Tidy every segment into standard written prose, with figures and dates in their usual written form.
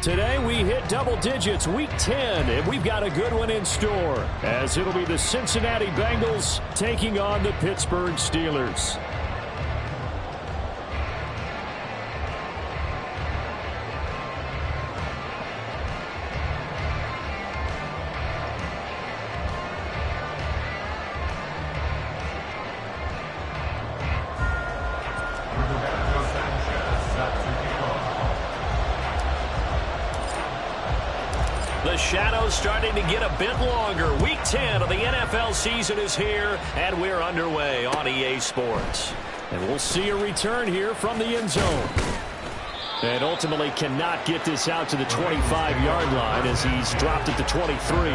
Today we hit double digits, week 10, and we've got a good one in store, as it'll be the Cincinnati Bengals taking on the Pittsburgh Steelers. The shadow's starting to get a bit longer. Week 10 of the NFL season is here, and we're underway on EA Sports. And we'll see a return here from the end zone. And ultimately cannot get this out to the 25-yard line as he's dropped at the 23.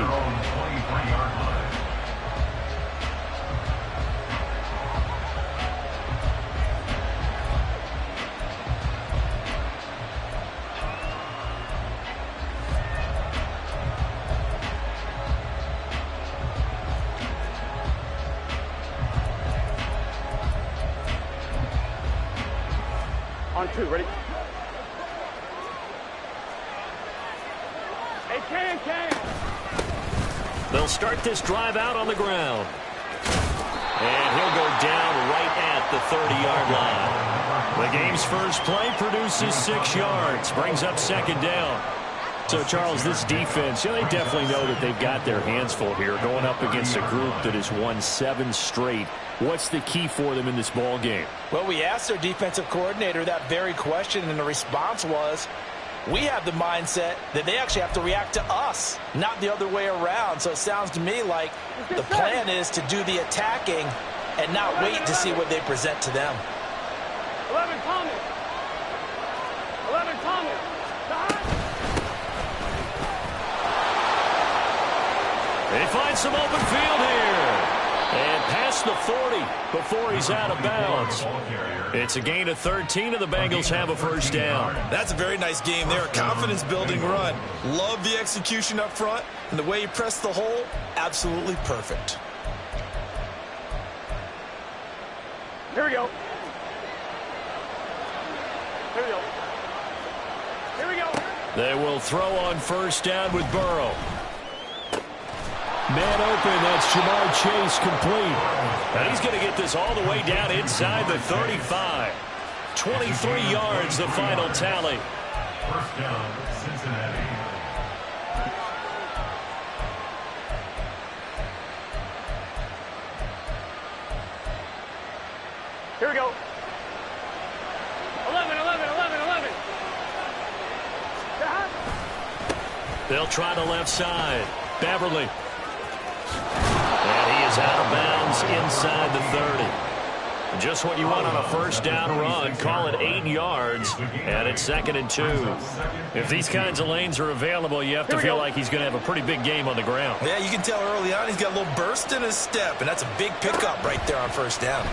On two, ready? Hey, Can! They'll start this drive out on the ground. And he'll go down right at the 30-yard line. The game's first play produces 6 yards, brings up second down. So, Charles, this defense, they definitely know that they've got their hands full here, going up against a group that has won 7 straight. What's the key for them in this ball game? Well, we asked their defensive coordinator that very question, and the response was, we have the mindset that they actually have to react to us, not the other way around. So it sounds to me like the plan is to do the attacking and not wait to see what they present to them. 11 Thomas. They find some open field here. And past the 40 before he's out of bounds. It's a gain of 13, and the Bengals have a first down. That's a very nice game there. Confidence-building run. Love the execution up front. And the way he pressed the hole, absolutely perfect. Here we go. They will throw on first down with Burrow. Man open, that's Jamar Chase complete. And he's going to get this all the way down inside the 35. 23 yards, the final tally. First down, Cincinnati. Here we go. 11. They'll try the left side. Beverly. And he is out of bounds inside the 30. Just what you want on a first down run. Call it 8 yards, and it's 2nd and 2. If these kinds of lanes are available, you have to feel like he's going to have a pretty big game on the ground. Yeah, you can tell early on he's got a little burst in his step, and that's a big pickup right there on first down.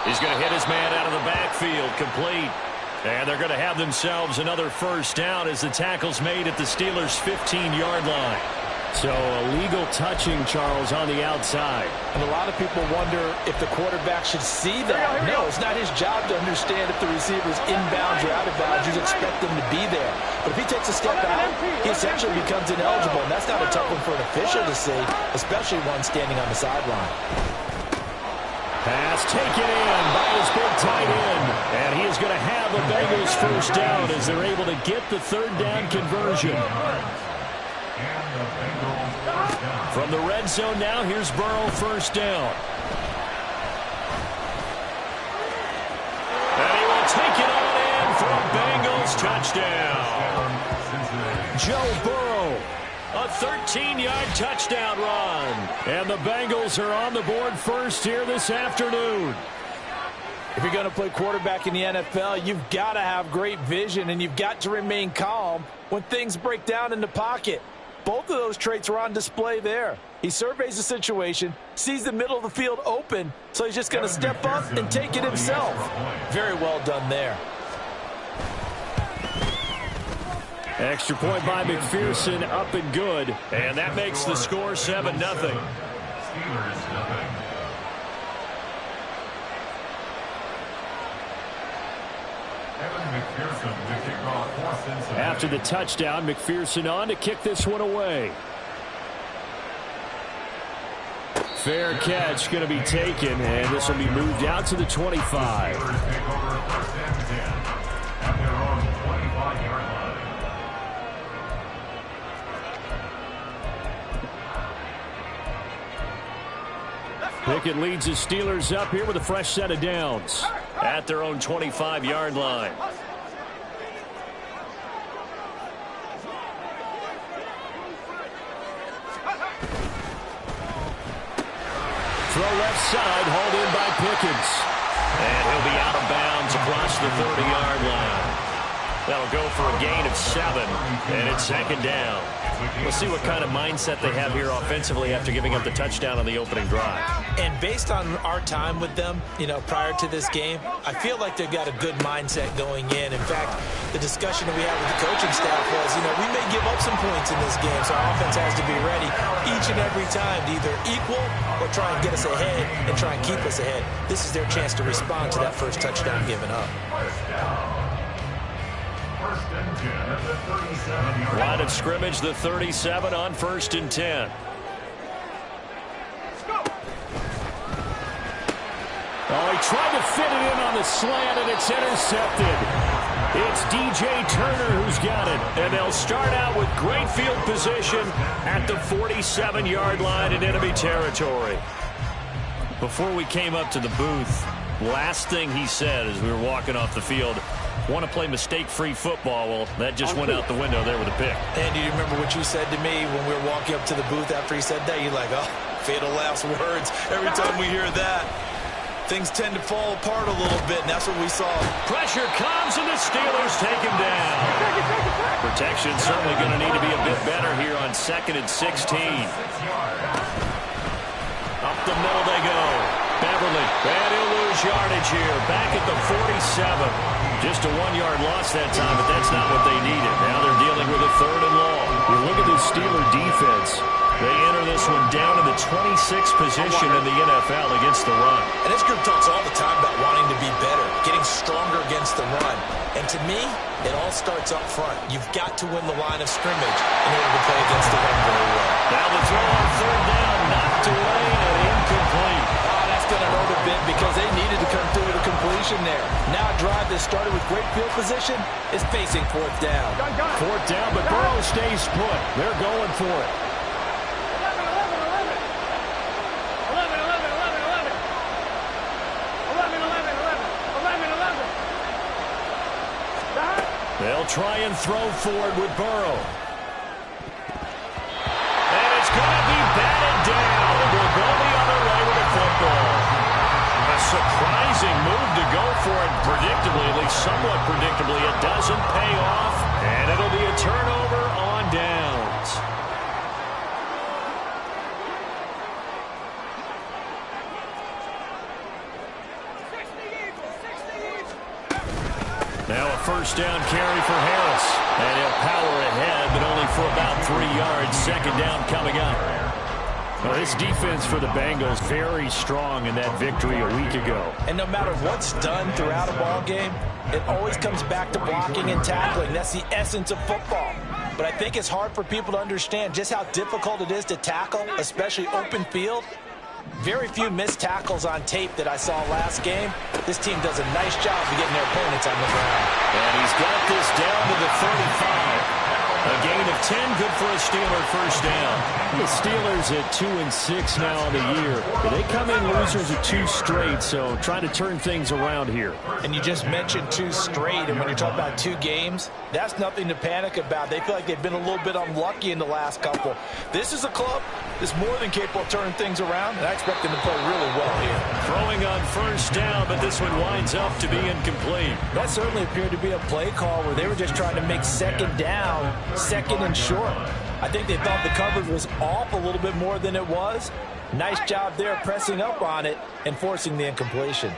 He's going to hit his man out of the backfield, complete. And they're going to have themselves another first down as the tackle's made at the Steelers' 15-yard line. So illegal touching, Charles, on the outside. And a lot of people wonder if the quarterback should see that. No, it's not his job to understand if the receiver's inbounds or out of bounds. You expect them to be there. But if he takes a step out, he essentially becomes ineligible. And that's not a tough one for an official to see, especially one standing on the sideline. Pass taken in by his big tight end. And he is going to have the Bengals first down as they're able to get the third down conversion. From the red zone now, here's Burrow first down. And he will take it on in for a Bengals touchdown. Joe Burrow. A 13-yard touchdown run. And the Bengals are on the board first here this afternoon. If you're going to play quarterback in the NFL, you've got to have great vision, and you've got to remain calm when things break down in the pocket. Both of those traits are on display there. He surveys the situation, sees the middle of the field open, so he's just going to step up and take it himself. Very well done there. Extra point by McPherson, up and good. And that makes the score 7-0. After the touchdown, McPherson on to kick this one away. Fair catch going to be taken, and this will be moved out to the 25. Pickett leads the Steelers up here with a fresh set of downs at their own 25-yard line. Throw left side, hauled in by Pickens. And he'll be out of bounds across the 30-yard line. That'll go for a gain of 7, and it's second down. Let's see what kind of mindset they have here offensively after giving up the touchdown on the opening drive. And based on our time with them, prior to this game, I feel like they've got a good mindset going in. In fact, the discussion that we had with the coaching staff was, we may give up some points in this game, so our offense has to be ready each and every time to either equal or try and get us ahead and try and keep us ahead. This is their chance to respond to that first touchdown given up. Line of scrimmage, the 37 on 1st and 10. Oh, he tried to fit it in on the slant, and it's intercepted. It's DJ Turner who's got it, and they'll start out with great field position at the 47-yard line in enemy territory. Before we came up to the booth, last thing he said as we were walking off the field, want to play mistake-free football. Well, that just went out the window there with a pick. And do you remember what you said to me when we were walking up to the booth after he said that? You're like, oh, fatal last words. Every time we hear that, things tend to fall apart a little bit, and that's what we saw. Pressure comes, and the Steelers take him down. Protection certainly going to need to be a bit better here on 2nd and 16. Up the middle they go. Beverly, and he'll lose yardage here. Back at the 47. Just a 1-yard loss that time, but that's not what they needed. Now they're dealing with a 3rd and long. You look at the Steeler defense. They enter this one down in the 26th position in the NFL against the run. And this group talks all the time about wanting to be better, getting stronger against the run. And to me, it all starts up front. You've got to win the line of scrimmage in order to play against the run very well. Now the throw on 3rd down, knocked away and incomplete. Oh, that's going to hurt a bit because they needed to come through with a completion there. Now a drive that started with great field position is facing 4th down. 4th down, but Burrow stays put. They're going for it. 11. They'll try and throw forward with Burrow. And it's going to be batted down. We'll go the other way with the football. A surprising move to go for it. Predictably, at least somewhat predictably, it doesn't pay off. And it'll be a turnover on downs. Now a 1st down carry for Harris. And he'll power ahead, but only for about 3 yards. 2nd down coming up. Well, this defense for the Bengals very strong in that victory a week ago. And no matter what's done throughout a ball game, it always comes back to blocking and tackling. That's the essence of football. But I think it's hard for people to understand just how difficult it is to tackle, especially open field. Very few missed tackles on tape that I saw last game. This team does a nice job of getting their opponents on the ground. And he's got this down to the 35. A gain of 10, good for a Steeler 1st down. The Steelers at 2-6 now on the year. They come in losers of 2 straight, so trying to turn things around here. And you just mentioned 2 straight, and when you're talking about 2 games, that's nothing to panic about. They feel like they've been a little bit unlucky in the last couple. This is a club that's more than capable of turning things around, and I expect them to play really well here. Throwing on 1st down, but this one winds up to be incomplete. That certainly appeared to be a play call where they were just trying to make 2nd down, 2nd and short. I think they thought the coverage was off a little bit more than it was. Nice job there pressing up on it and forcing the incompletion.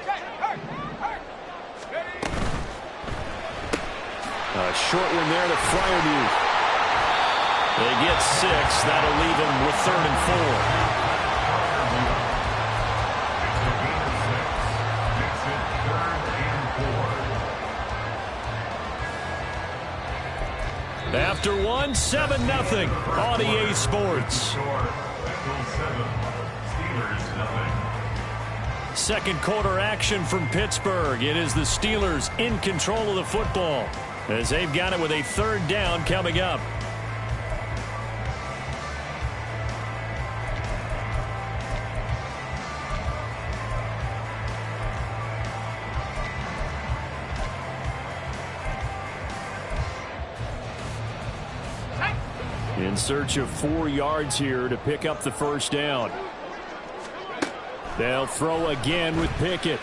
A short one there to Fryermuth. They get 6. That'll leave them with 3rd and 4. after one, 7-0 on EA Sports. Score, Bengals 7, Steelers 0. Second quarter action from Pittsburgh. It is the Steelers in control of the football as they've got it with a third down coming up. In search of 4 yards here to pick up the first down. They'll throw again with Pickett.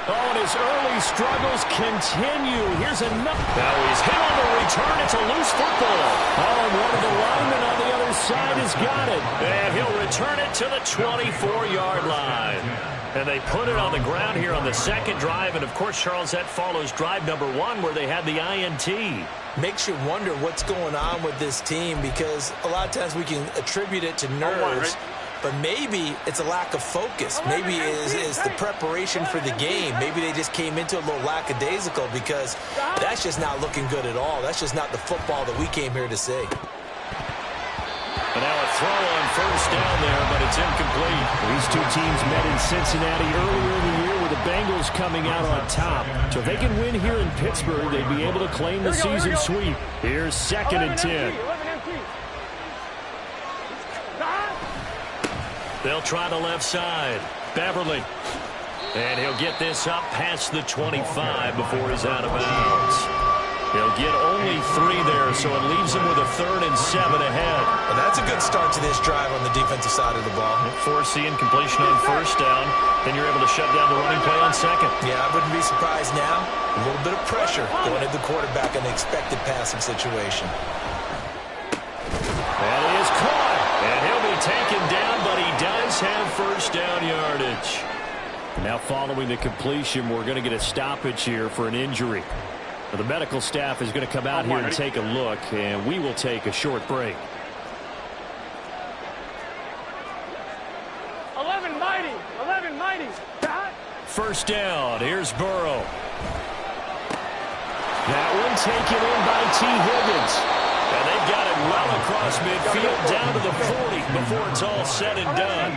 Oh, and his early struggles continue. Here's another. Now he's hit on the return. It's a loose football. Oh, and one of the linemen on the other side has got it. And he'll return it to the 24-yard line. And they put it on the ground here on the second drive. And, of course, Charles, that follows drive number 1 where they had the INT. Makes you wonder what's going on with this team because a lot of times we can attribute it to nerves. But maybe it's a lack of focus. Maybe it's the preparation for the game. Maybe they just came into a little lackadaisical because that's just not looking good at all. That's just not the football that we came here to see. And now a throw on first down there, but it's incomplete. These two teams met in Cincinnati earlier in the year with the Bengals coming out on top. So if they can win here in Pittsburgh, they'd be able to claim the season sweep. Here's 2nd and 10. They'll try the left side. Beverly. And he'll get this up past the 25 before he's out of bounds. He'll get only 3 there, so it leaves him with a 3rd and 7 ahead. Well, that's a good start to this drive on the defensive side of the ball. Force the incompletion on first down. Then you're able to shut down the running play on second. Yeah, I wouldn't be surprised now. A little bit of pressure going at the quarterback in the expected passing situation. That is caught. And he'll be taken down, but he does have first down yardage. Now following the completion, we're going to get a stoppage here for an injury. The medical staff is going to come out here and take a look, and we will take a short break. 11 mighty. First down. Here's Burrow. That one taken in by T. Higgins. And they've got it well across midfield down to the 40 before it's all said and done.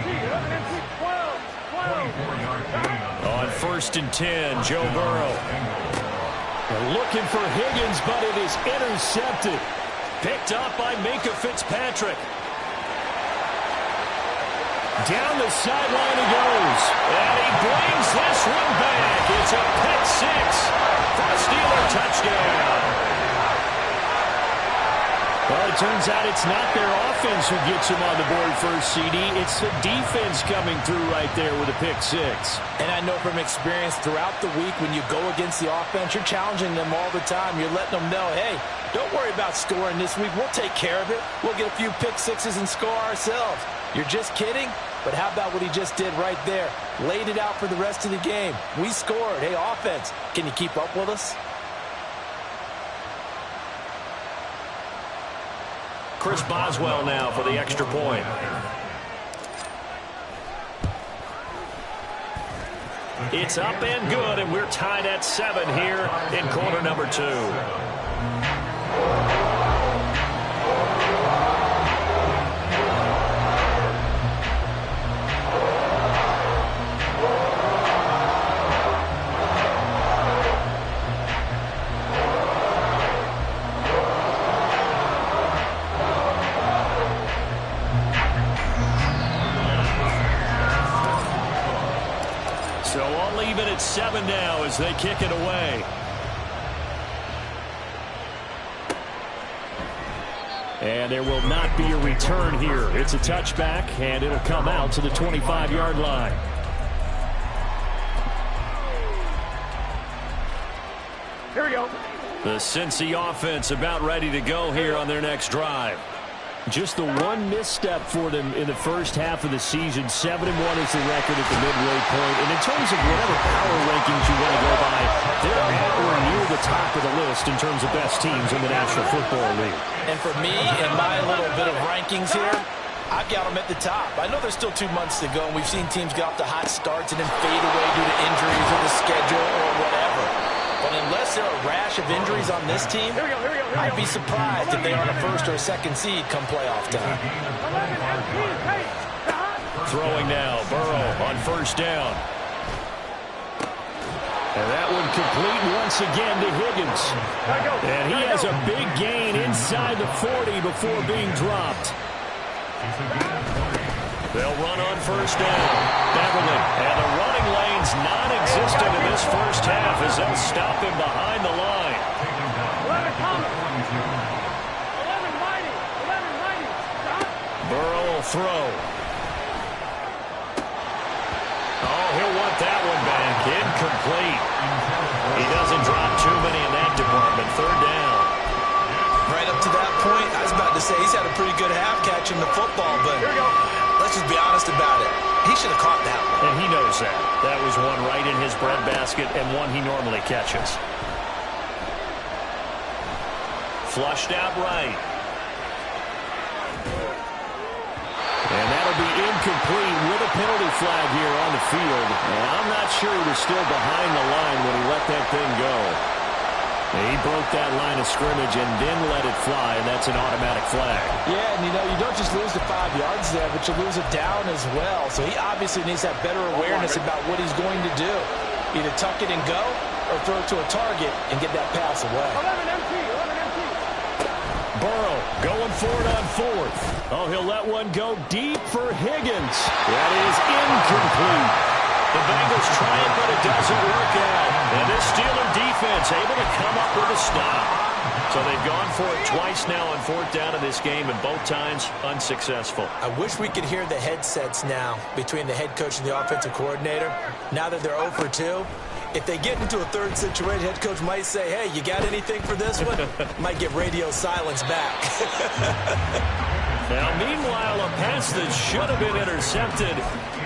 On 1st and 10, Joe Burrow. They're looking for Higgins, but it is intercepted. Picked up by Minkah Fitzpatrick. Down the sideline he goes. And he brings this one back. It's a pick 6 for a Steeler touchdown. Well, it turns out it's not their offense who gets him on the board first, CD. It's the defense coming through right there with a pick 6. And I know from experience throughout the week when you go against the offense, you're challenging them all the time. You're letting them know, hey, don't worry about scoring this week. We'll take care of it. We'll get a few pick 6s and score ourselves. You're just kidding? But how about what he just did right there? Laid it out for the rest of the game. We scored. Hey, offense, can you keep up with us? Chris Boswell now for the extra point. It's up and good, and we're tied at 7 here in quarter number 2. So I'll leave it at 7 now as they kick it away. And there will not be a return here. It's a touchback, and it'll come out to the 25-yard line. Here we go. The Cincy offense about ready to go here on their next drive. Just the one misstep for them in the first half of the season. 7-1 is the record at the midway point. And in terms of whatever power rankings you want to go by, they're at or near the top of the list in terms of best teams in the National Football League. And for me, in my little bit of rankings here, I've got them at the top. I know there's still 2 months to go, and we've seen teams get off to hot starts and then fade away due to injuries or the schedule or whatever. But unless there are a rash of injuries on this team, I'd be surprised if they aren't a first or a second seed come playoff time. Throwing now, Burrow on first down. And that one complete once again to Higgins. And he has a big gain inside the 40 before being dropped. They'll run on first down. Beverly, and the running lane's non-existent in this first half as they'll stop him behind the line. 11 Thomas. 11 Mighty. 11 Mighty. Burrow will throw. Oh, he'll want that one back. Incomplete. He doesn't drop too many in that department. Third down. Right up to that point, I was about to say he's had a pretty good half catching the football, but let's just be honest about it. He should have caught that one. And he knows that. That was one right in his breadbasket and one he normally catches. Flushed out right. And that'll be incomplete with a penalty flag here on the field. And I'm not sure he was still behind the line when he let that thing go. He broke that line of scrimmage and then let it fly, and that's an automatic flag. Yeah, and you know, you don't just lose the 5 yards there, but you lose it down as well. So he obviously needs that better awareness about what he's going to do. Either tuck it and go or throw it to a target and get that pass away. 11 MT. 11 MT. Burrow going for it on fourth. Oh, he'll let one go deep for Higgins. That is incomplete. The Bengals try it, but it doesn't work out. And this Steeler defense able to come up with a stop. So they've gone for it twice now on fourth down in this game, and both times unsuccessful. I wish we could hear the headsets now between the head coach and the offensive coordinator. Now that they're 0 for 2, if they get into a third situation, head coach might say, hey, you got anything for this one? Might get radio silence back. Now, meanwhile, a pass that should have been intercepted,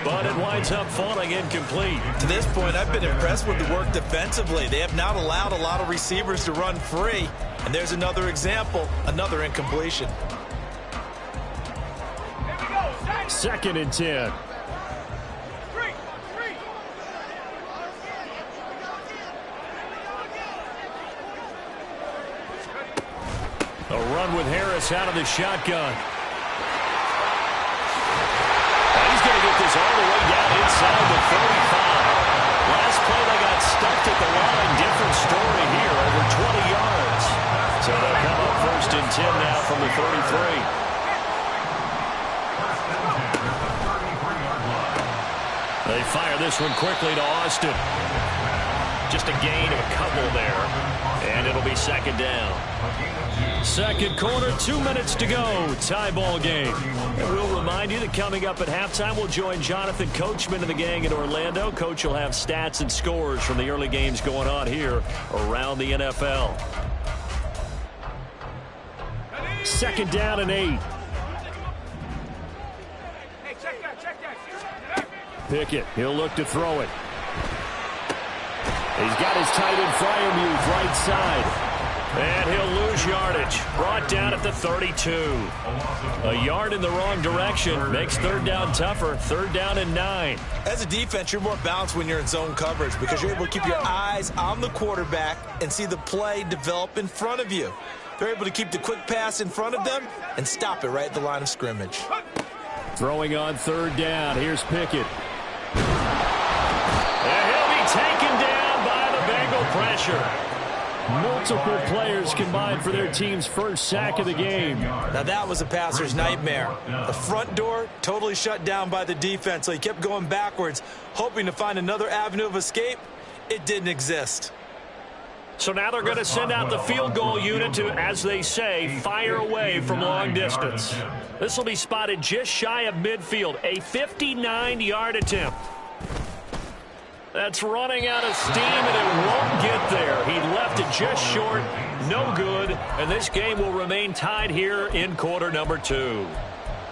but it winds up falling incomplete. To this point, I've been impressed with the work defensively. They have not allowed a lot of receivers to run free. And there's another example, another incompletion. 2nd and 10. A run with Harris out of the shotgun. He's going to get this all the way down inside the 35. Last play they got stuck at the line. Different story here, over 20 yards. So they'll come up 1st and 10 now from the 33. They fire this one quickly to Austin. Just a gain of a couple there. And it'll be 2nd down. Second quarter, 2 minutes to go. Tie ball game. And we'll remind you that coming up at halftime, we'll join Jonathan Coachman and the gang in Orlando. Coach will have stats and scores from the early games going on here around the NFL. 2nd down and 8. Pickett, he'll look to throw it. He's got his tight end Freiermuth right side. And he'll lose yardage. Brought down at the 32. A yard in the wrong direction makes 3rd down tougher. 3rd down and 9. As a defense, you're more balanced when you're in zone coverage because you're able to keep your eyes on the quarterback and see the play develop in front of you. They're able to keep the quick pass in front of them and stop it right at the line of scrimmage. Throwing on 3rd down. Here's Pickett. And he'll be taken down by the Bengal pressure. Multiple players combined for their team's first sack of the game. Now that was a passer's nightmare. The front door totally shut down by the defense, so he kept going backwards, hoping to find another avenue of escape. It didn't exist. So now they're going to send out the field goal unit to, as they say, fire away from long distance. This will be spotted just shy of midfield, a 59-yard attempt. That's running out of steam, and it won't get there. He left it just short, no good, and this game will remain tied here in quarter number 2.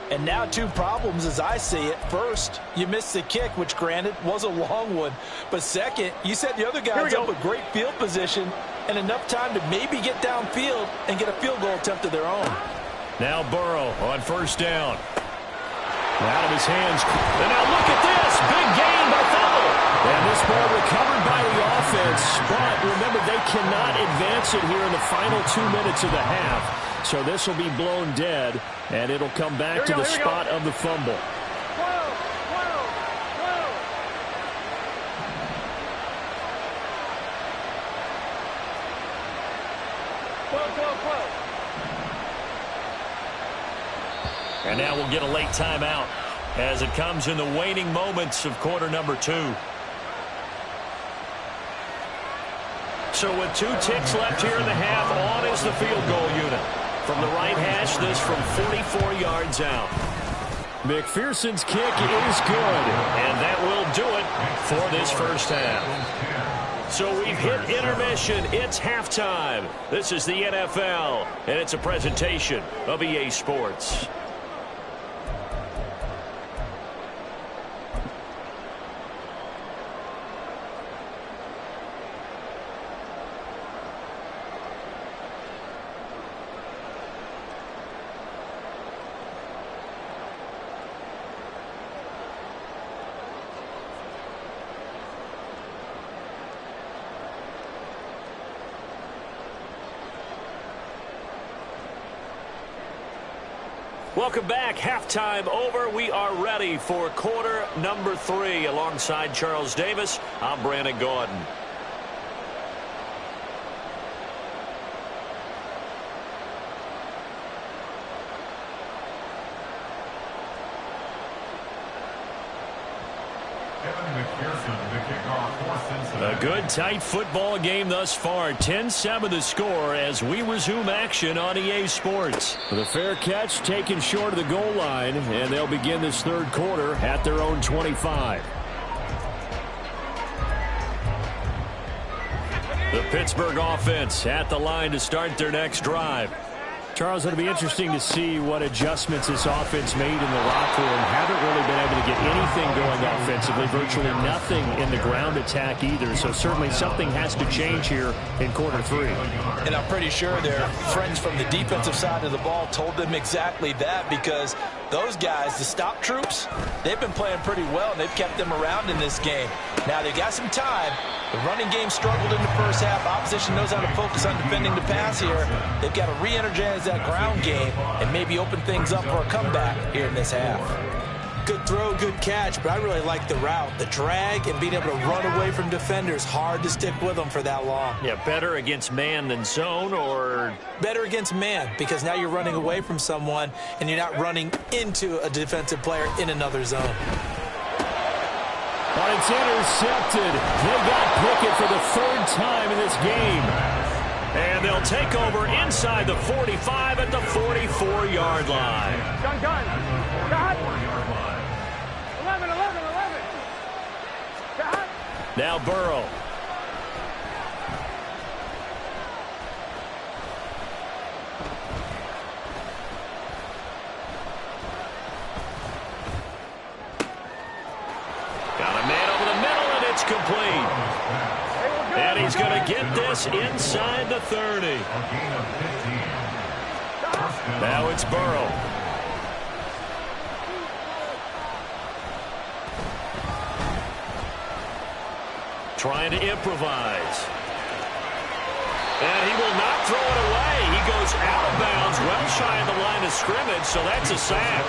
And now 2 problems as I see it. First, you missed the kick, which granted was a long one. But second, you set the other guys up with great field position and enough time to maybe get downfield and get a field goal attempt of their own. Now Burrow on 1st down. Out of his hands. And now look at this. Big gain by Fowler. And this ball recovered by the offense. offense, but remember, they cannot advance it here in the final 2 minutes of the half. So this will be blown dead, and it'll come back to the spot of the fumble. 12. And now we'll get a late timeout as it comes in the waning moments of quarter number 2. So with 2 ticks left here in the half, on is the field goal unit. From the right hash, this from 44 yards out. McPherson's kick is good, and that will do it for this first half. So we've hit intermission. It's halftime. This is the NFL, and it's a presentation of EA Sports. Welcome back. Halftime over. We are ready for quarter number 3. Alongside Charles Davis, I'm Brandon Gordon. A good, tight football game thus far. 10-7 the score as we resume action on EA Sports. The fair catch taken short of the goal line, and they'll begin this third quarter at their own 25. The Pittsburgh offense at the line to start their next drive. Charles, it'll be interesting to see what adjustments this offense made in the locker room. Haven't really been able to get anything going offensively, virtually nothing in the ground attack either. So certainly something has to change here in quarter 3. And I'm pretty sure their friends from the defensive side of the ball told them exactly that, because those guys, the stop troops, they've been playing pretty well, and they've kept them around in this game. Now, they got some time. The running game struggled in the first half. Opposition knows how to focus on defending the pass here. They've got to re-energize that ground game and maybe open things up for a comeback here in this half. Good throw, good catch, but I really like the route. The drag and being able to run away from defenders. Hard to stick with them for that long. Yeah, better against man than zone, or? Better against man, because now you're running away from someone and you're not running into a defensive player in another zone. But it's intercepted. They got Pickett for the 3rd time in this game. And they'll take over inside the 45 at the 44-yard line. Gun. Got 11. Got. Now Burrow. Got a man over the middle, and it's complete. And he's going to get this inside the 30. Now it's Burrow. Trying to improvise. And he will not throw it away. He goes out of bounds, well shy of the line of scrimmage, so that's a sack.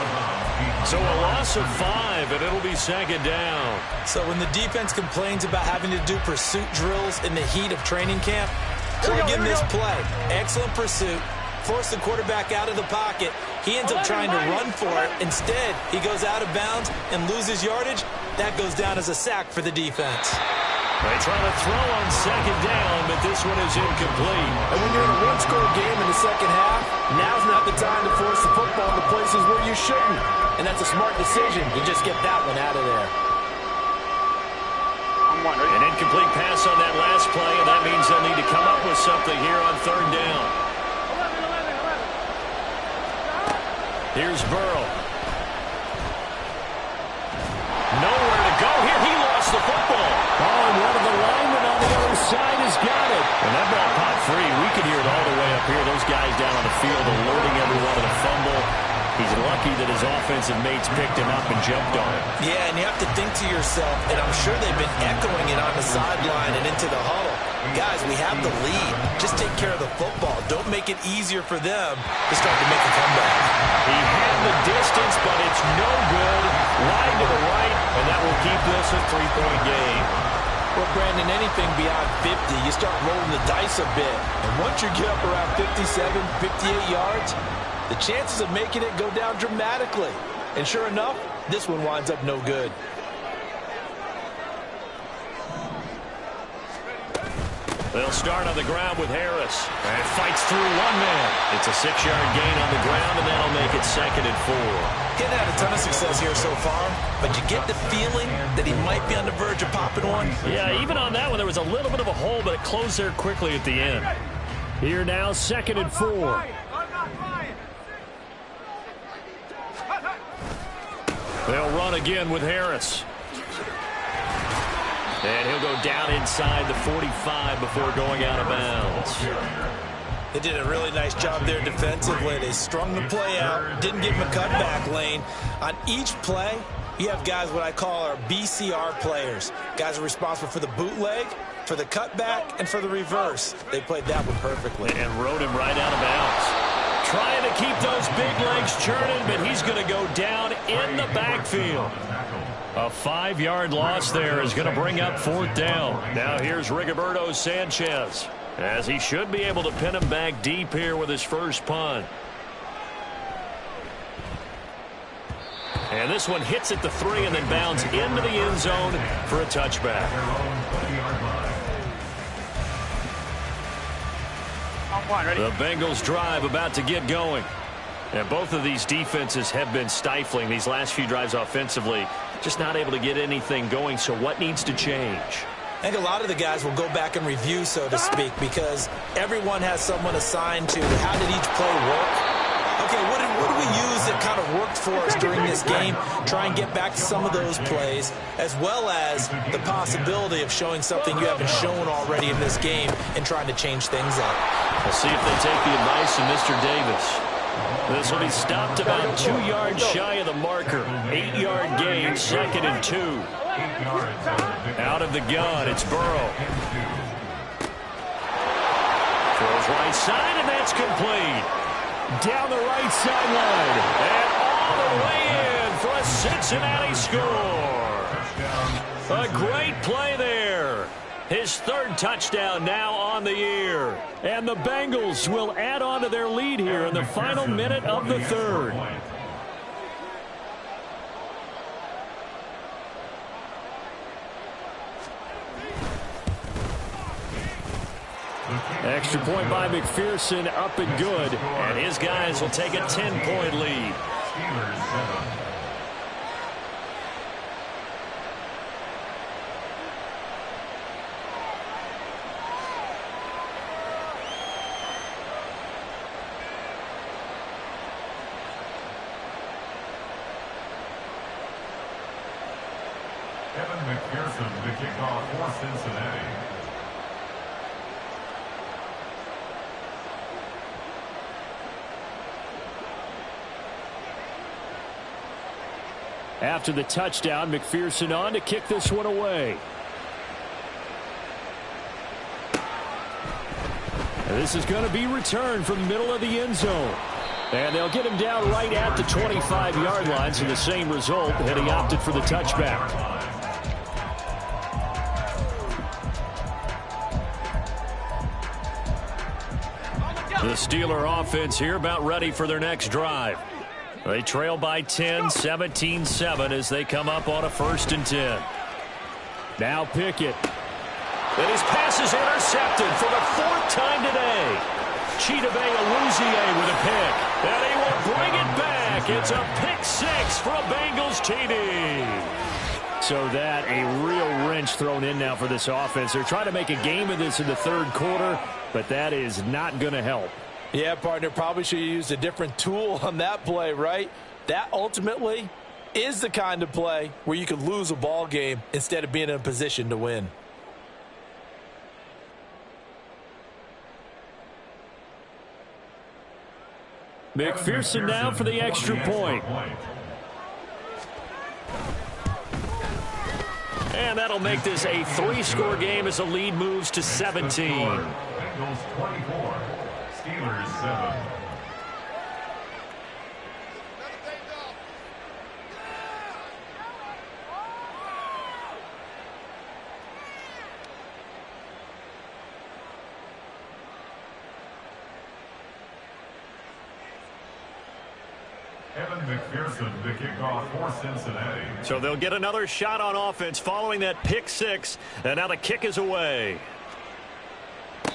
So a loss of 5, and it'll be 2nd down. So when the defense complains about having to do pursuit drills in the heat of training camp, plug in this play. Excellent pursuit. Force the quarterback out of the pocket. He ends up trying to run for it. Instead, he goes out of bounds and loses yardage. That goes down as a sack for the defense. They try to throw on 2nd down, but this one is incomplete. And when you're in a one-score game in the second half, now's not the time to force the football to places where you shouldn't. And that's a smart decision. You just get that one out of there. An incomplete pass on that last play, and that means they'll need to come up with something here on 3rd down. 11. Here's Burrow. Nowhere to go here. He lost the football. Oh, and one of the linemen on the other side has got it. And that ball popped free. We can hear it all the way up here. Those guys down on the field alerting everyone of the fumble. He's lucky that his offensive mates picked him up and jumped on him. Yeah, and you have to think to yourself, and I'm sure they've been echoing it on the sideline and into the huddle. Guys, we have the lead. Just take care of the football. Don't make it easier for them to start to make a comeback. He had the distance, but it's no good. Wide to the right, and that will keep this a 3-point game. Well, Brandon, anything beyond 50, you start rolling the dice a bit. And once you get up around 57, 58 yards, the chances of making it go down dramatically. And sure enough, this one winds up no good. They'll start on the ground with Harris. And fights through one man. It's a 6-yard gain on the ground, and that'll make it 2nd and 4. He hasn't had a ton of success here so far, but you get the feeling that he might be on the verge of popping one. Yeah, even on that one, there was a little bit of a hole, but it closed there quickly at the end. Here now, 2nd and 4. They'll run again with Harris. And he'll go down inside the 45 before going out of bounds. They did a really nice job there defensively. They strung the play out, didn't give him a cutback lane. On each play, you have guys what I call our BCR players. Guys are responsible for the bootleg, for the cutback, and for the reverse. They played that one perfectly. And rode him right out of bounds. Trying to keep those big legs churning, but he's going to go down in the backfield. A 5-yard loss there is going to bring up 4th down. Now here's Rigoberto Sanchez, as he should be able to pin him back deep here with his first punt. And this one hits at the 3 and then bounds into the end zone for a touchback. The Bengals drive about to get going. And both of these defenses have been stifling these last few drives offensively. Just not able to get anything going, so what needs to change? I think a lot of the guys will go back and review, so to speak, because everyone has someone assigned to how did each play work. Okay, what do we use that kind of worked for us during this game? Try and get back to some of those plays, as well as the possibility of showing something you haven't shown already in this game and trying to change things up. We'll see if they take the advice of Mr. Davis. This will be stopped about 2 yards shy of the marker. 8-yard gain, 2nd and 2. Out of the gun, it's Burrow. Throws right side, and that's complete. Down the right sideline, and all the way in for a Cincinnati score. A great play there. His 3rd touchdown now on the year. And the Bengals will add on to their lead here in the final minute of the 3rd. Extra point by McPherson, up and good. And his guys will take a 10-point lead. McPherson to kick off for Cincinnati. After the touchdown, McPherson on to kick this one away. And this is going to be returned from the middle of the end zone. And they'll get him down right at the 25-yard line, so the same result, and he opted for the touchback. The Steeler offense here about ready for their next drive. They trail by 10, 17-7 as they come up on a 1st and 10. Now Pickett. And his pass is intercepted for the 4th time today. Chidobe Awuzie with a pick. And he will bring it back. It's a pick 6 for a Bengals TD. So that a real wrench thrown in now for this offense. They're trying to make a game of this in the 3rd quarter, but that is not going to help. Yeah, partner, probably should have used a different tool on that play, right? That ultimately is the kind of play where you could lose a ball game instead of being in a position to win. McPherson now for the extra point. And that'll make this a 3-score game as the lead moves to 17. Bengals 24, Steelers 7. McPherson, the kickoff for Cincinnati. So they'll get another shot on offense following that pick six. And now the kick is away.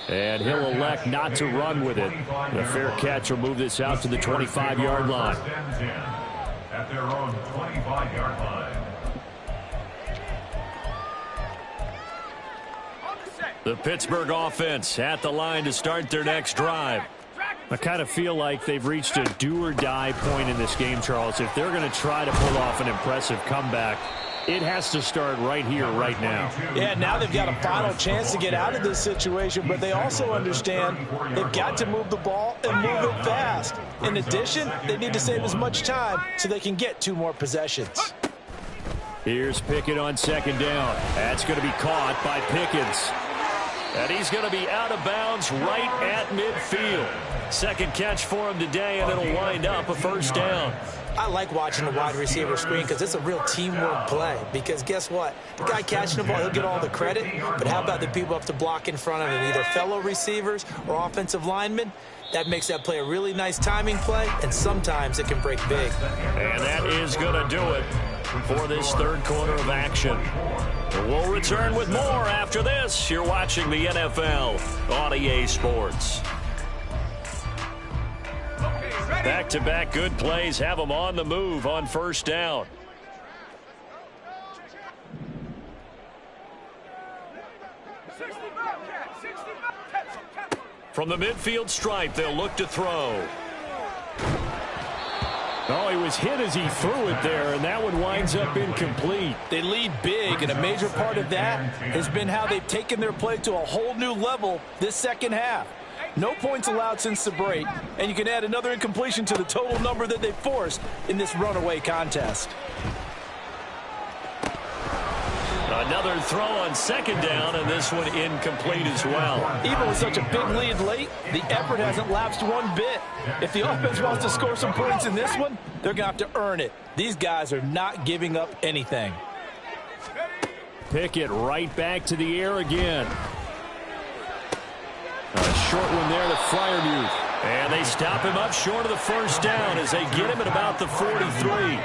And he'll elect not to run with it. The fair catch will move this out to the 25-yard line. At their own 25-yard line. The Pittsburgh offense at the line to start their next drive. I kind of feel like they've reached a do-or-die point in this game, Charles. If they're going to try to pull off an impressive comeback, it has to start right here, right now. Yeah, now they've got a final chance to get out of this situation, but they also understand they've got to move the ball and move it fast. In addition, they need to save as much time so they can get 2 more possessions. Here's Pickett on second down. That's going to be caught by Pickens. And he's going to be out of bounds right at midfield. Second catch for him today, and it'll wind up a first down. I like watching the wide receiver screen because it's a real teamwork play. Because guess what? The guy catching the ball, he'll get all the credit. But how about the people up to block in front of him, either fellow receivers or offensive linemen? That makes that play a really nice timing play, and sometimes it can break big. And that is going to do it for this third quarter of action. We'll return with more after this. You're watching the NFL on EA Sports. Back-to-back good plays have them on the move on first down. From the midfield stripe, they'll look to throw. Oh, he was hit as he threw it there, and that one winds up incomplete. They lead big, and a major part of that has been how they've taken their play to a whole new level this second half. No points allowed since the break, and you can add another incompletion to the total number that they forced in this runaway contest. Another throw on second down, and this one incomplete as well. Even with such a big lead late, the effort hasn't lapsed one bit. If the offense wants to score some points in this one, they're going to have to earn it. These guys are not giving up anything. Pickett right back to the air again. A short one there to Freiermuth. And they stop him up short of the first down as they get him at about the 43.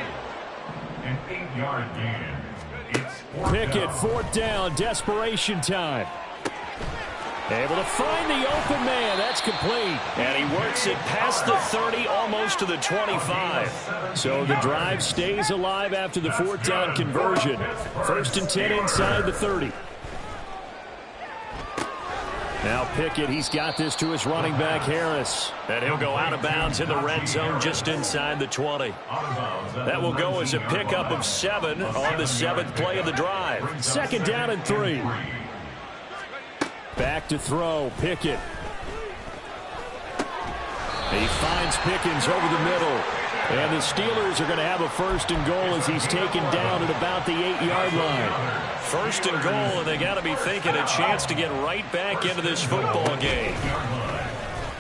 An 8-yard gain. Pickett, fourth down, desperation time. Able to find the open man. That's complete. And he works it past the 30, almost to the 25. So the drive stays alive after the fourth down conversion. First and 10 inside the 30. Now Pickett, he's got this to his running back, Harris. And he'll go out of bounds in the red zone just inside the 20. That will go as a pickup of 7 on the 7th play of the drive. Second down and 3. Back to throw, Pickett. He finds Pickens over the middle. And the Steelers are going to have a first and goal as he's taken down at about the 8-yard line. First and goal, and they got to be thinking a chance to get right back into this football game.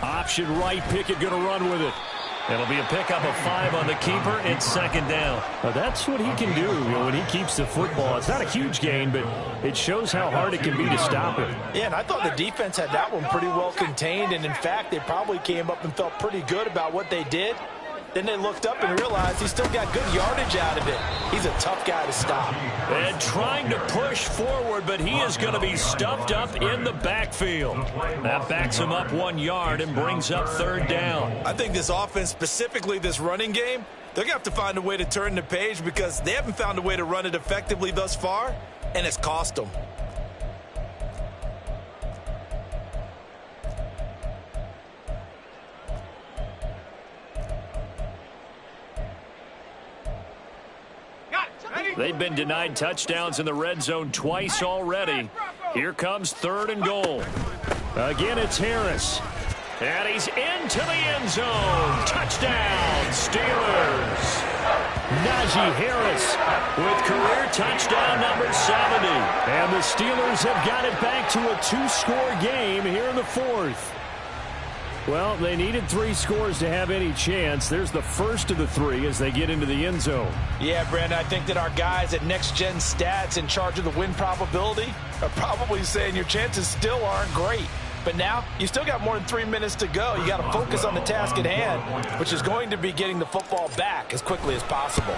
Option right, Pickett going to run with it. It'll be a pickup of 5 on the keeper. It's second down. Now that's what he can do when he keeps the football. It's not a huge gain, but it shows how hard it can be to stop it. Yeah, and I thought the defense had that one pretty well contained, and in fact, they probably came up and felt pretty good about what they did. Then they looked up and realized he still got good yardage out of it. He's a tough guy to stop. And trying to push forward, but he is going to be stuffed up in the backfield. That backs him up 1 yard and brings up third down. I think this offense, specifically this running game, they're going to have to find a way to turn the page because they haven't found a way to run it effectively thus far, and it's cost them. They've been denied touchdowns in the red zone twice already. Here comes third and goal. Again, it's Harris. And he's into the end zone. Touchdown, Steelers. Najee Harris with career touchdown number 70. And the Steelers have got it back to a 2-score game here in the fourth. Well, they needed 3 scores to have any chance. There's the first of the 3 as they get into the end zone. Yeah, Brandon, I think that our guys at Next Gen Stats in charge of the win probability are probably saying your chances still aren't great. But now, you still got more than 3 minutes to go. You got to focus on the task at hand, which is going to be getting the football back as quickly as possible.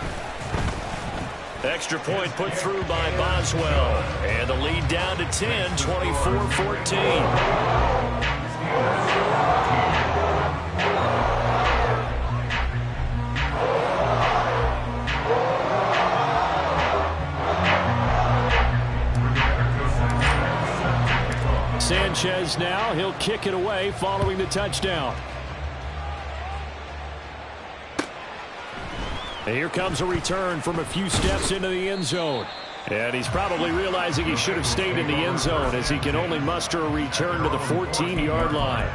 Extra point put through by Boswell. And the lead down to 10, 24-14. Sanchez now, he'll kick it away following the touchdown. And here comes a return from a few steps into the end zone. And he's probably realizing he should have stayed in the end zone as he can only muster a return to the 14-yard line.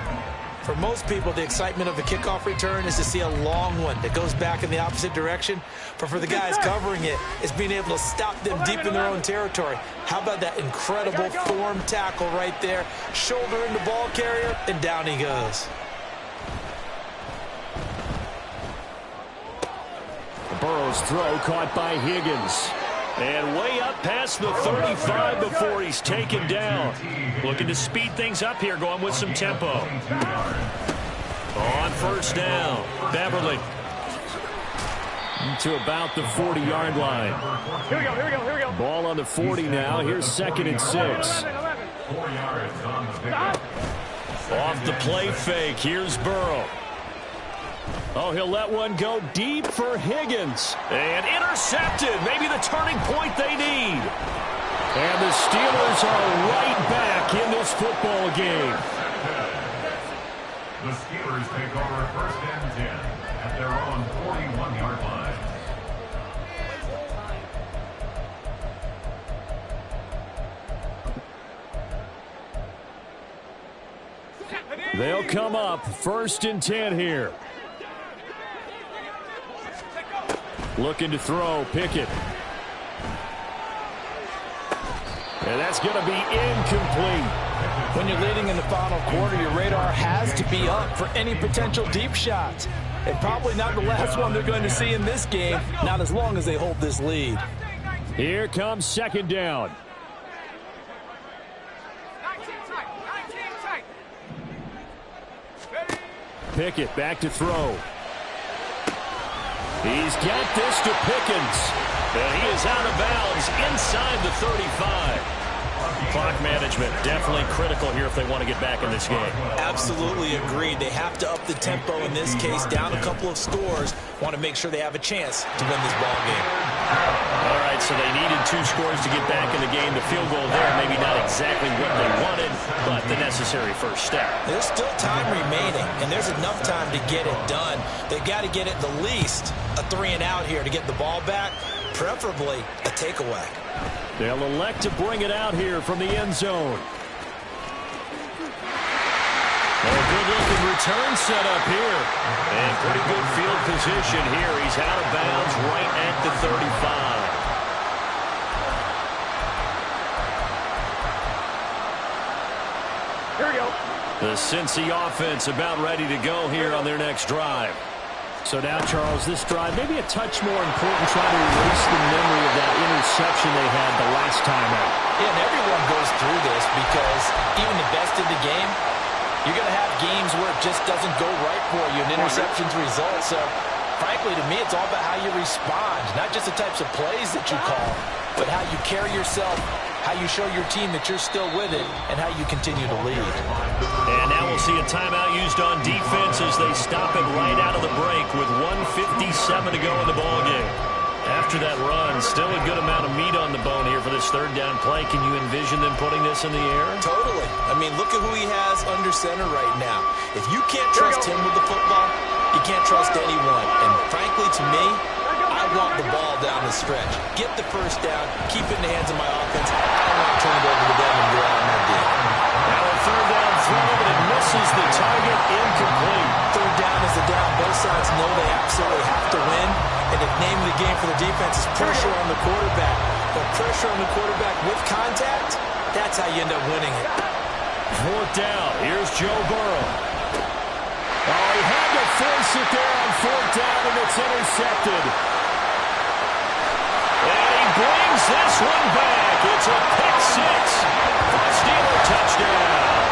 For most people, the excitement of the kickoff return is to see a long one that goes back in the opposite direction. But for the guys covering it, it's being able to stop them deep in their own territory. How about that incredible form tackle right there? Shoulder in the ball carrier, and down he goes. Burrow's throw caught by Higgins. And way up past the 35 before he's taken down. Looking to speed things up here, going with some tempo. On first down, Beverly. To about the 40-yard line. Here we go, here we go, here we go. Ball on the 40 now. Here's 2nd and 6. 4 yards on the pickup. Off the play fake, here's Burrow. Oh, he'll let one go deep for Higgins. And intercepted. Maybe the turning point they need. And the Steelers are right back in this football game. The Steelers take over 1st and 10 at their own 41-yard line. They'll come up 1st and 10 here. Looking to throw, Pickett. And that's going to be incomplete. When you're leading in the final quarter, your radar has to be up for any potential deep shots. And probably not the last one they're going to see in this game, not as long as they hold this lead. Here comes 2nd down. 19 tight. Pickett back to throw. He's got this to Pickens. And he is out of bounds inside the 35. Clock management definitely critical here if they want to get back in this game. Absolutely agreed. They have to up the tempo in this case, down a couple of scores. Want to make sure they have a chance to win this ball game. All right, so they needed 2 scores to get back in the game. The field goal there, maybe not exactly what they wanted, but the necessary first step. There's still time remaining, and there's enough time to get it done. They've got to get at the least a 3-and-out here to get the ball back, preferably a takeaway. They'll elect to bring it out here from the end zone. A good-looking return set up here. And pretty good field position here. He's out of bounds right at the 35. Here we go. The Cincy offense about ready to go here on their next drive. So now, Charles, this drive maybe a touch more important, trying to erase the memory of that interception they had the last time out. Yeah, and everyone goes through this because even the best in the game, you're going to have games where it just doesn't go right for you and interceptions result. So, frankly, to me, it's all about how you respond, not just the types of plays that you call, but how you carry yourself, how you show your team that you're still with it, and how you continue to lead. And now we'll see a timeout used on defense as they stop it right out of the break with 1:57 to go in the ballgame. After that run, still a good amount of meat on the bone here for this 3rd down play. Can you envision them putting this in the air? Totally. I mean, look at who he has under center right now. If you can't trust him with the football, you can't trust anyone. And frankly, to me, I want the ball down the stretch. Get the first down, keep it in the hands of my offense. I don't want to turn it over to them and go out on that deal. Now a 3rd down throw, and it misses the target the quarterback with contact, that's how you end up winning it. Fourth down. Here's Joe Burrow. Oh, he had to force it there on fourth down, and it's intercepted. And he brings this one back. It's a pick six for a Steeler touchdown.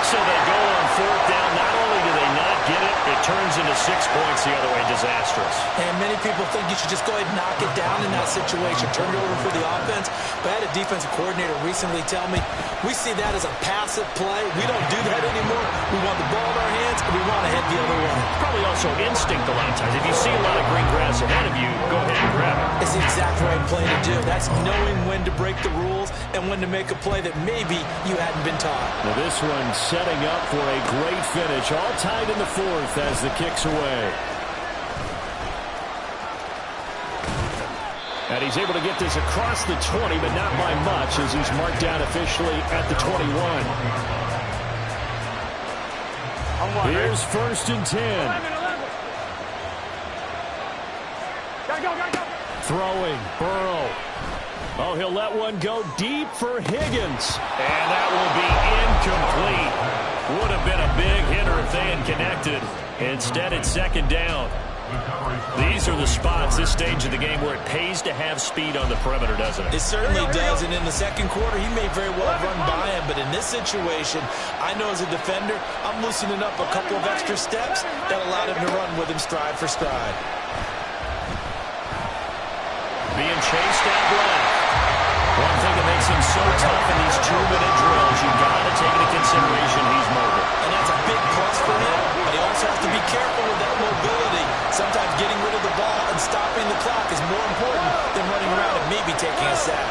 So they go on fourth down. Not only do they not get it, it turns into 6 points the other way. Disastrous. And many people think you should just go ahead and knock it down in that situation. Turn it over for the offense. But I had a defensive coordinator recently tell me, we see that as a passive play. We don't do that anymore. We want the ball in our hands, and we want to head the other way. Probably also instinct a lot of times. If you see a lot of green grass ahead of you, go ahead and grab it. It's the exact right play to do. That's knowing when to break the rules and when to make a play that maybe you hadn't been taught. Well, this one setting up for a great finish. All tied in the fourth as the kick's away. And he's able to get this across the 20, but not by much as he's marked down officially at the 21. Here's first and 10. 11. Gotta go. Throwing, Burrow. Oh, he'll let one go deep for Higgins. And that will be incomplete. Would have been a big hitter if they had connected. Instead, it's second down. These are the spots, this stage of the game, where it pays to have speed on the perimeter, doesn't it? It certainly does, and in the second quarter, he may very well have run by him, but in this situation, I know as a defender, I'm loosening up a couple of extra steps that allowed him to run with him stride for stride. Being chased out left. One thing that makes him so tough in these 2-minute drills, you've got to take into consideration he's mobile. And that's a big plus for him, but he also has to be careful with that mobility. Sometimes getting rid of the ball and stopping the clock is more important than running around and maybe taking a sack.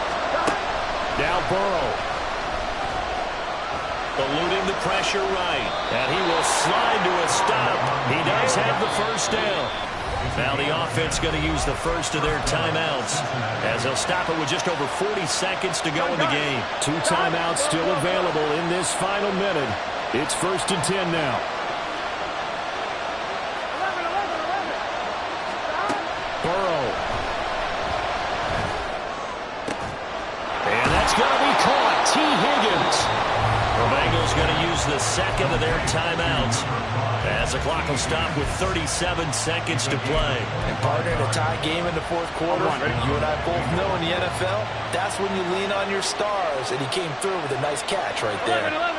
Now Burrow. Eluding the pressure right. And he will slide to a stop. He does have the first down. Now the offense going to use the first of their timeouts as they'll stop it with just over 40 seconds to go in the game. 2 timeouts still available in this final minute. It's first and 10 now. Burrow. And that's going to be caught. T. Higgins. The Bengals going to use the second of their timeouts as the clock will stop with 37 seconds to play. And partner, in a tie game in the fourth quarter, you and I both know in the NFL, that's when you lean on your stars, and he came through with a nice catch right there. 11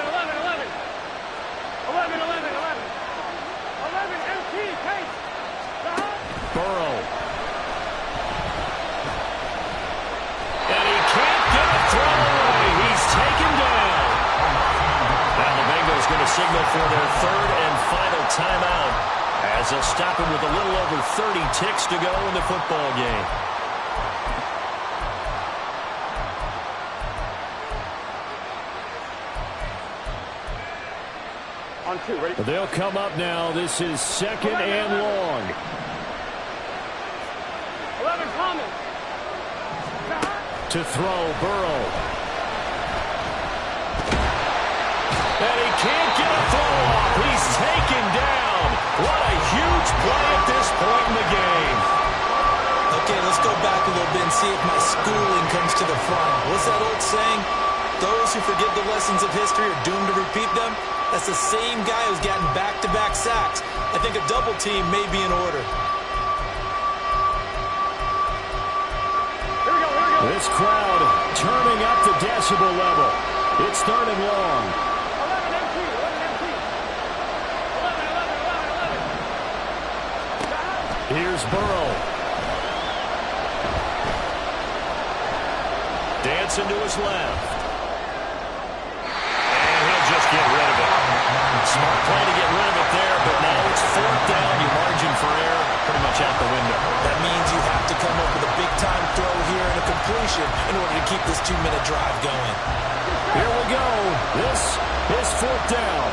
MT, Case. Burrow. And he can't get a throw away. He's taken down. Now the Bengals going to signal for their third and final timeout as they'll stop him with a little over 30 ticks to go in the football game. On 2, ready? They'll come up now. This is second and long. 11 Thomas. To throw, Burrow. And he can't get a throw off. He's taken down. What a huge play at this point in the game. Okay, let's go back a little bit and see if my schooling comes to the front. What's that old saying? Those who forget the lessons of history are doomed to repeat them. That's the same guy who's gotten back-to-back sacks. I think a double team may be in order. Here we go. This crowd turning up the decibel level. It's third and long. 11 MT. 11. Here's Burrow. Dancing to his left. And he'll just get rid of it. Smart play to get rid of it there, but now it's fourth down. Your margin for error pretty much out the window. That means you have to come up with a big-time throw here and a completion in order to keep this 2-minute drive going. Here we go. This is fourth down.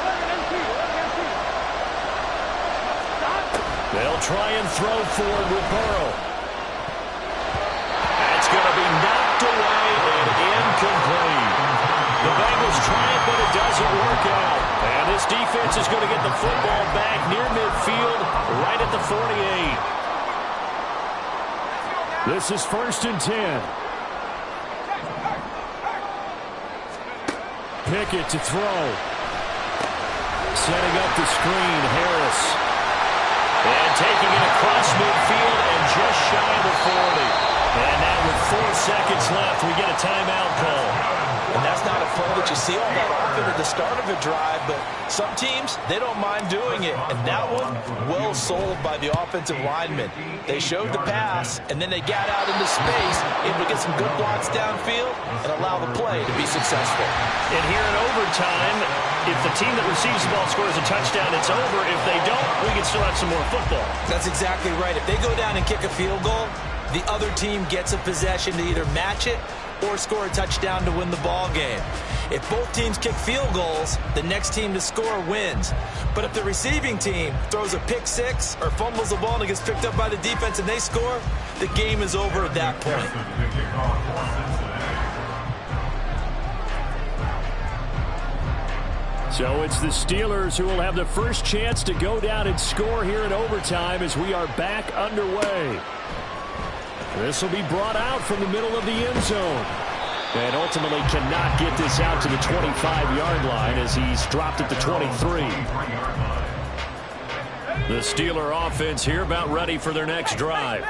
11 MT. They'll try and throw forward with Burrow. That's going to be knocked away and incomplete. The Bengals try it, but it doesn't work out. And this defense is going to get the football back near midfield, right at the 48. This is 1st and 10. Pickett to throw. Setting up the screen, Harris. And taking it across midfield and just shy of the 40. And now with 4 seconds left, we get a timeout call. And that's not a play that you see all that often at the start of a drive, but some teams, they don't mind doing it. And that one, well sold by the offensive lineman. They showed the pass, and then they got out into space, able to get some good blocks downfield and allow the play to be successful. And here in overtime, if the team that receives the ball scores a touchdown, it's over. If they don't, we can still have some more football. That's exactly right. If they go down and kick a field goal, the other team gets a possession to either match it or score a touchdown to win the ball game. If both teams kick field goals, the next team to score wins. But if the receiving team throws a pick six or fumbles the ball and it gets picked up by the defense and they score, the game is over at that point. So it's the Steelers who will have the first chance to go down and score here in overtime as we are back underway. This will be brought out from the middle of the end zone. And ultimately cannot get this out to the 25-yard line as he's dropped at the 23. The Steeler offense here about ready for their next drive.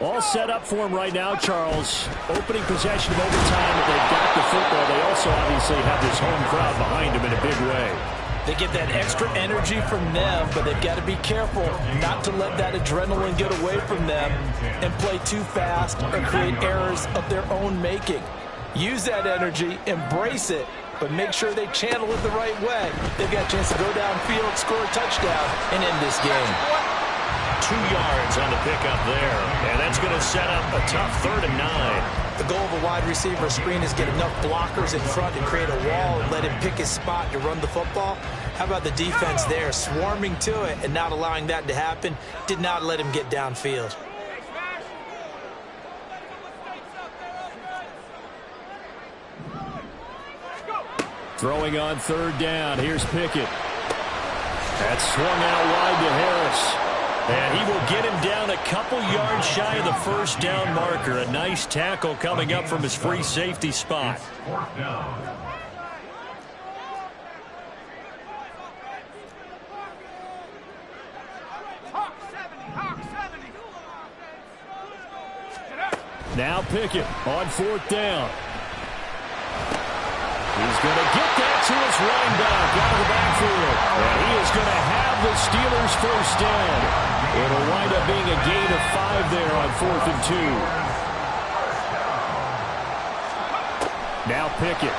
All set up for him right now, Charles. Opening possession of overtime, but they've got the football. They also obviously have this home crowd behind them in a big way. They get that extra energy from them, but they've got to be careful not to let that adrenaline get away from them and play too fast or create errors of their own making. Use that energy, embrace it, but make sure they channel it the right way. They've got a chance to go downfield, score a touchdown, and end this game. 2 yards on the pickup there, and that's going to set up a tough 3rd and 9. The goal of a wide receiver screen is get enough blockers in front to create a wall and let him pick his spot to run the football. How about the defense there, swarming to it and not allowing that to happen? Did not let him get downfield. Throwing on 3rd down. Here's Pickett. That's swung out wide to Harris. And he will get him down a couple yards shy of the 1st down marker. A nice tackle coming up from his free safety spot. 4th down. Now Pickett on 4th down. He's going to get that to his running back out of the backfield. And he is going to have the Steelers' 1st down. It'll wind up being a gain of 5 there on 4th and 2. Now Pickett.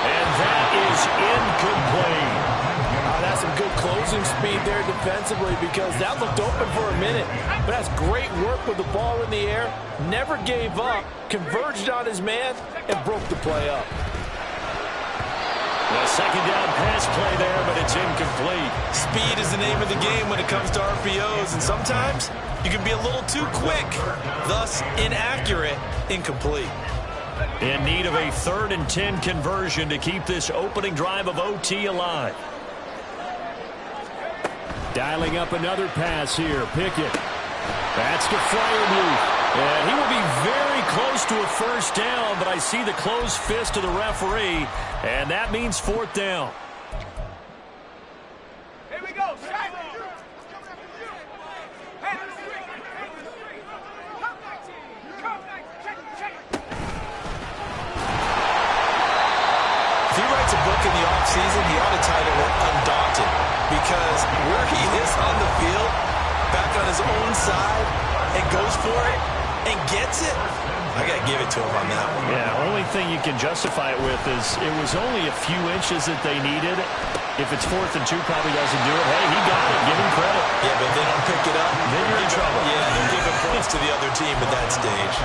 And that is incomplete. That's some good closing speed there defensively because that looked open for a minute. But that's great work with the ball in the air. Never gave up, converged on his man, and broke the play up. A 2nd down pass play there, but it's incomplete. Speed is the name of the game when it comes to RPOs, and sometimes you can be a little too quick, thus inaccurate, incomplete. In need of a 3rd and 10 conversion to keep this opening drive of OT alive. Dialing up another pass here. Pickett. That's to Freiermuth. And he will be very close to a 1st down, but I see the closed fist of the referee, and that means 4th down. Here we go. If he writes a book in the offseason, he ought to title it Undaunted, because where he is on the field, back on his own side, and goes for it, and gets it, I got to give it to him on that one. Yeah, only thing you can justify it with is it was only a few inches that they needed. If it's 4th and 2, probably doesn't do it. Hey, he got it. Give him credit. Yeah, but if they don't pick it up, Then you're in trouble. Yeah, they're giving points to the other team at that stage.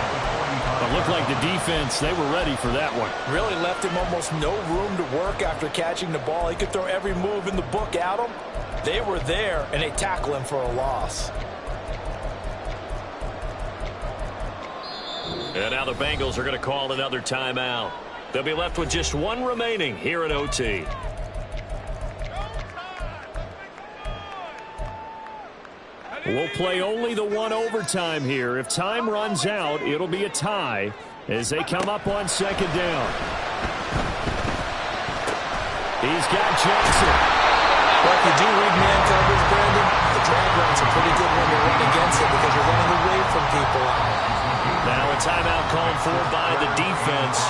It looked like the defense, they were ready for that one. Really left him almost no room to work after catching the ball. He could throw every move in the book at him. They were there, and they tackle him for a loss. And now the Bengals are going to call another timeout. They'll be left with just one remaining here at OT. We'll play only the one overtime here. If time runs out, it'll be a tie as they come up on second down. He's got Johnson. Well, if you do read man coverage, Brandon, the drag routes a pretty good one to run against it because you're running away from people. Now a timeout called for by the defense.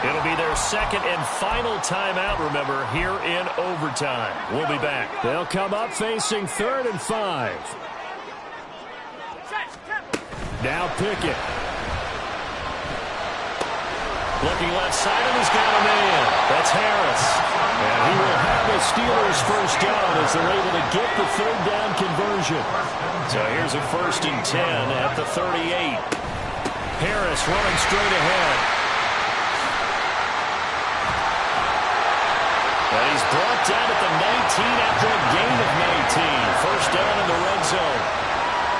It'll be their second and final timeout, remember, here in overtime. We'll be back. They'll come up facing 3rd and 5. Now Pickett. Looking left side, and he's got a man. That's Harris. And he will have the Steelers first down as they're able to get the 3rd down conversion. So here's a 1st and 10 at the 38. Harris running straight ahead. And he's brought down at the 19 after a gain of 19. First down in the red zone.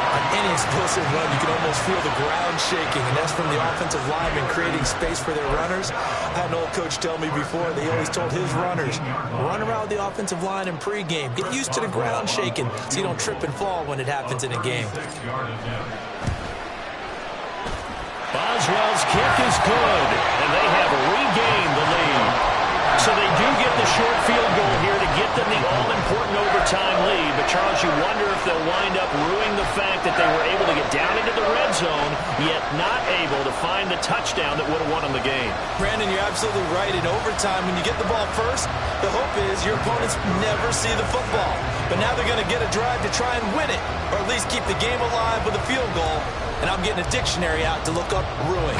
On any explosive run, you can almost feel the ground shaking, and that's from the offensive linemen creating space for their runners. I had an old coach tell me before, they always told his runners, run around the offensive line in pregame. Get used to the ground shaking so you don't trip and fall when it happens in a game. Boswell's kick is good, and they have regained the lead. So they do get the short field goal here to get them the all-important overtime lead. But, Charles, you wonder if they'll wind up ruining the fact that they were able to get down into the red zone, yet not able to find the touchdown that would have won them the game. Brandon, you're absolutely right. In overtime, when you get the ball first, the hope is your opponents never see the football. But now they're going to get a drive to try and win it, or at least keep the game alive with a field goal. And I'm getting a dictionary out to look up ruin.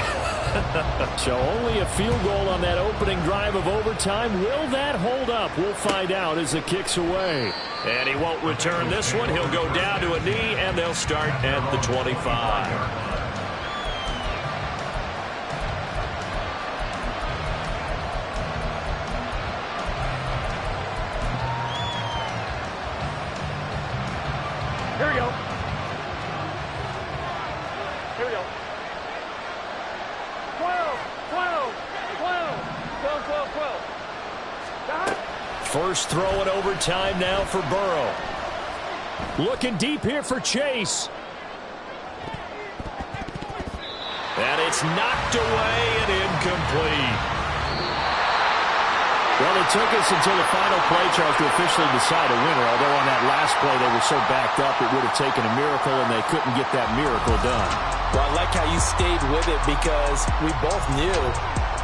So only a field goal on that opening drive of overtime. Will that hold up? We'll find out as the kick's away. And he won't return this one. He'll go down to a knee, and they'll start at the 25. Here we go. Here we go. 12, 12, 12, 12, 12, 12. Got it? First throw in overtime now for Burrow. Looking deep here for Chase. And it's knocked away and incomplete. Well, it took us until the final play, Charles, to officially decide a winner. Although on that last play they were so backed up it would have taken a miracle, and they couldn't get that miracle done. Well, I like how you stayed with it because we both knew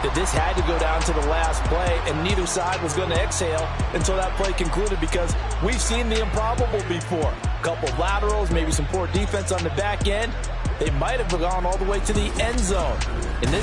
that this had to go down to the last play, and neither side was going to exhale until that play concluded because we've seen the improbable before. A couple of laterals, maybe some poor defense on the back end. They might have gone all the way to the end zone. In this